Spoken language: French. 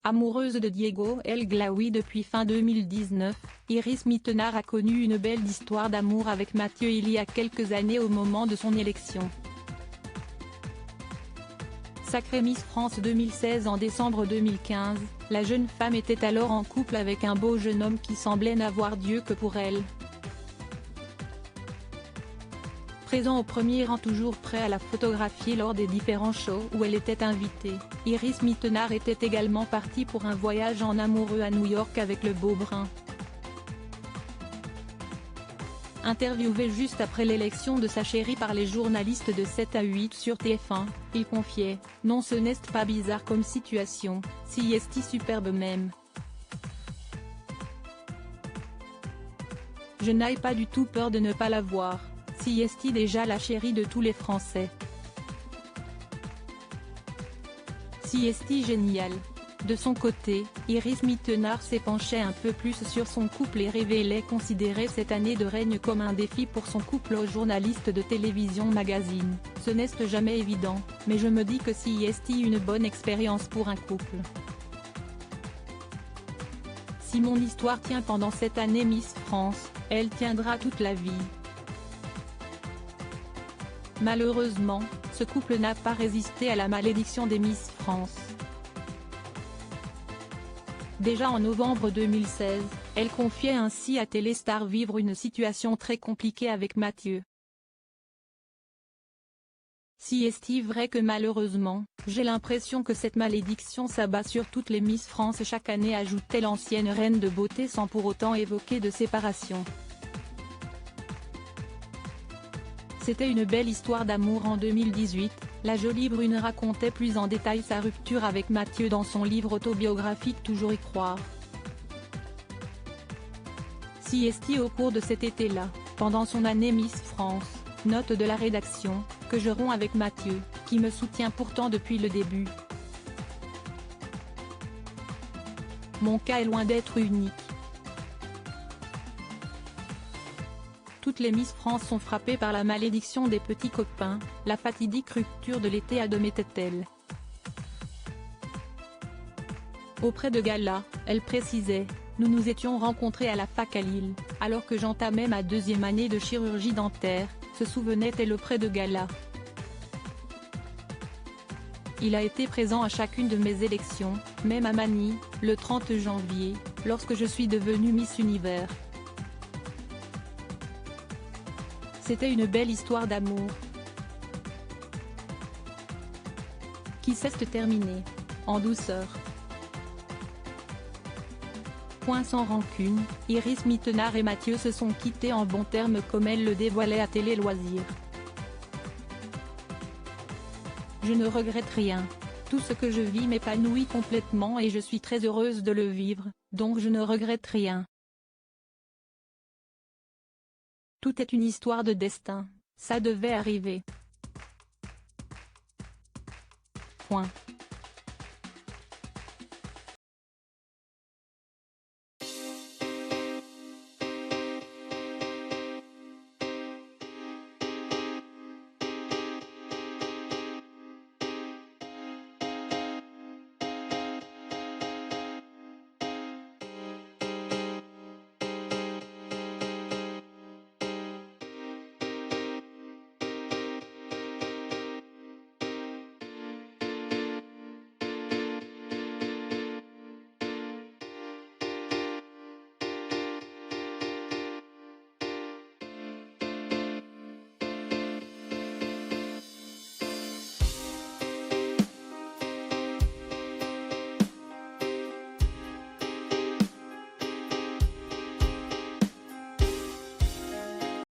Amoureuse de Diego El Glaoui depuis fin 2019, Iris Mittenard a connu une belle histoire d'amour avec Mathieu il y a quelques années au moment de son élection. Sacrée Miss France 2016 en décembre 2015, la jeune femme était alors en couple avec un beau jeune homme qui semblait n'avoir Dieu que pour elle. Présent au premier rang, toujours prêt à la photographier lors des différents shows où elle était invitée, Iris Mittenard était également partie pour un voyage en amoureux à New York avec le beau brun. Interviewé juste après l'élection de sa chérie par les journalistes de 7 à 8 sur TF1, il confiait « Non, ce n'est pas bizarre comme situation, si est superbe même. Je n'ai pas du tout peur de ne pas la voir. Si est déjà la chérie de tous les Français. Si est génial. » De son côté, Iris Mittenard s'est penchée un peu plus sur son couple et révélait considérer cette année de règne comme un défi pour son couple au journaliste de télévision Magazine. Ce n'est jamais évident, mais je me dis que si est une bonne expérience pour un couple. Si mon histoire tient pendant cette année Miss France, elle tiendra toute la vie. Malheureusement, ce couple n'a pas résisté à la malédiction des Miss France. Déjà en novembre 2016, elle confiait ainsi à Téléstar vivre une situation très compliquée avec Mathieu. Si est vrai que malheureusement, j'ai l'impression que cette malédiction s'abat sur toutes les Miss France chaque année, ajoutait l'ancienne reine de beauté sans pour autant évoquer de séparation. C'était une belle histoire d'amour en 2018, la jolie brune racontait plus en détail sa rupture avec Mathieu dans son livre autobiographique Toujours y croire. Si est au cours de cet été-là, pendant son année Miss France, note de la rédaction, que je romps avec Mathieu, qui me soutient pourtant depuis le début. Mon cas est loin d'être unique. Toutes les Miss France sont frappées par la malédiction des petits copains, la fatidique rupture de l'été admettait-elle. Auprès de Gala, elle précisait « Nous nous étions rencontrés à la fac à Lille, alors que j'entamais ma 2e année de chirurgie dentaire », se souvenait-elle auprès de Gala. Il a été présent à chacune de mes élections, même à Manille, le 30 janvier, lorsque je suis devenue Miss Univers. C'était une belle histoire d'amour qui s'est terminée en douceur. Point sans rancune, Iris Mittenard et Mathieu se sont quittés en bons termes comme elle le dévoilait à Télé Loisirs. Je ne regrette rien. Tout ce que je vis m'épanouit complètement et je suis très heureuse de le vivre, donc je ne regrette rien. Tout est une histoire de destin, ça devait arriver. Point.